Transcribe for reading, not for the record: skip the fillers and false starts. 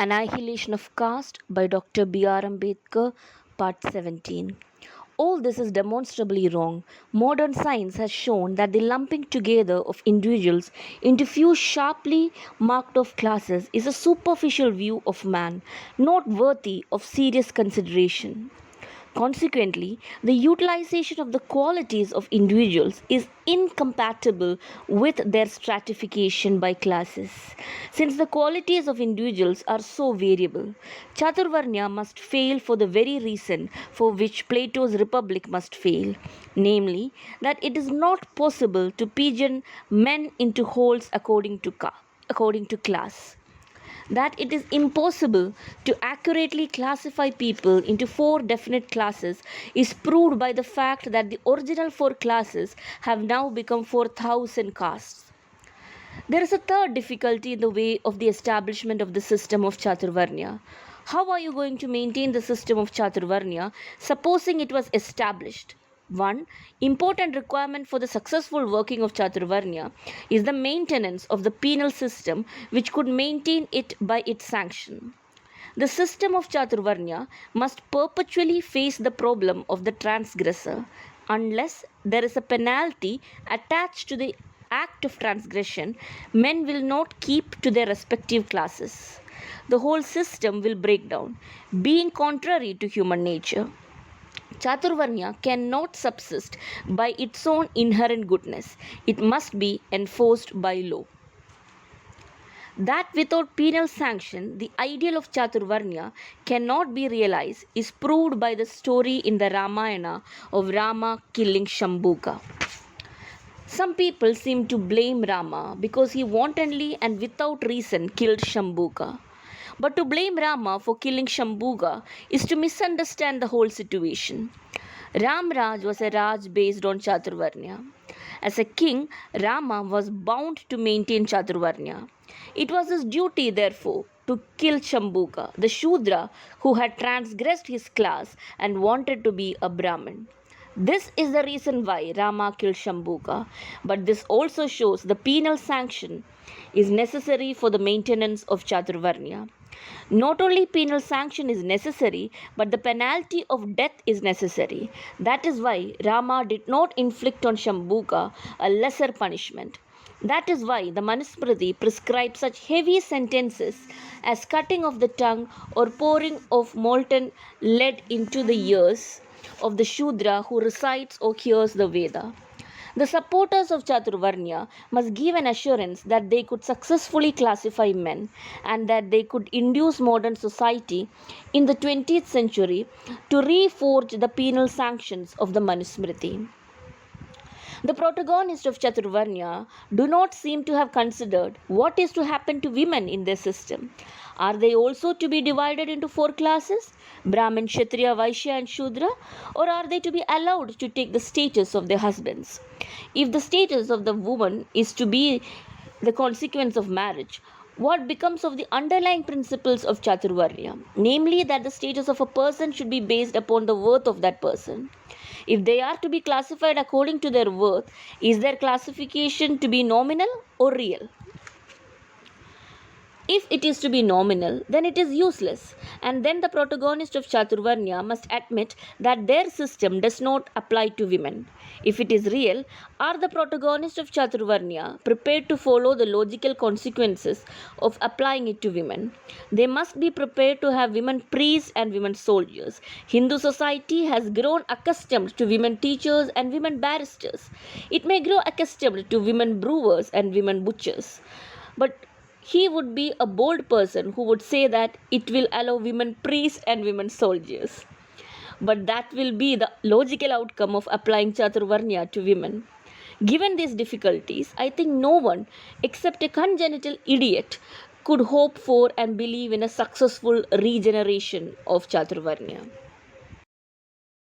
Annihilation of Caste by Dr. B.R. Ambedkar, Part 17. All this is demonstrably wrong. Modern science has shown that the lumping together of individuals into few sharply marked off classes is a superficial view of man, not worthy of serious consideration. Consequently, the utilization of the qualities of individuals is incompatible with their stratification by classes. Since the qualities of individuals are so variable, Chaturvarnya must fail for the very reason for which Plato's Republic must fail, namely, that it is not possible to pigeon men into holes according to class. That it is impossible to accurately classify people into four definite classes is proved by the fact that the original four classes have now become 4,000 castes. There is a third difficulty in the way of the establishment of the system of Chaturvarnya. How are you going to maintain the system of Chaturvarnya supposing it was established? One important requirement for the successful working of Chaturvarnya is the maintenance of the penal system which could maintain it by its sanction. The system of Chaturvarnya must perpetually face the problem of the transgressor. Unless there is a penalty attached to the act of transgression, men will not keep to their respective classes. The whole system will break down, being contrary to human nature. Chaturvarnya cannot subsist by its own inherent goodness. It must be enforced by law. That without penal sanction, the ideal of Chaturvarnya cannot be realized is proved by the story in the Ramayana of Rama killing Shambhuka. Some people seem to blame Rama because he wantonly and without reason killed Shambhuka. But to blame Rama for killing Shambhuka is to misunderstand the whole situation. Ram Raj was a Raj based on Chaturvarnya. As a king, Rama was bound to maintain Chaturvarnya. It was his duty, therefore, to kill Shambhuka, the Shudra who had transgressed his class and wanted to be a Brahmin. This is the reason why Rama killed Shambhuka, but this also shows the penal sanction is necessary for the maintenance of Chaturvarnya. Not only penal sanction is necessary, but the penalty of death is necessary. That is why Rama did not inflict on Shambhuka a lesser punishment. That is why the Manusmriti prescribes such heavy sentences as cutting off the tongue or pouring of molten lead into the ears of the Shudra who recites or hears the Veda. The supporters of Chaturvarnya must give an assurance that they could successfully classify men and that they could induce modern society in the 20th century to reforge the penal sanctions of the Manusmriti. The protagonists of Chaturvarnya do not seem to have considered what is to happen to women in their system. Are they also to be divided into four classes, Brahmin, Kshatriya, Vaishya and Shudra, or are they to be allowed to take the status of their husbands? If the status of the woman is to be the consequence of marriage, what becomes of the underlying principles of Chaturvarnya, namely that the status of a person should be based upon the worth of that person? If they are to be classified according to their worth, is their classification to be nominal or real? If it is to be nominal, then it is useless, and then the protagonist of Chaturvarnya must admit that their system does not apply to women. If it is real, are the protagonists of Chaturvarnya prepared to follow the logical consequences of applying it to women? They must be prepared to have women priests and women soldiers. Hindu society has grown accustomed to women teachers and women barristers. It may grow accustomed to women brewers and women butchers. But he would be a bold person who would say that it will allow women priests and women soldiers. But that will be the logical outcome of applying Chaturvarnya to women. Given these difficulties, I think no one except a congenital idiot could hope for and believe in a successful regeneration of Chaturvarnya.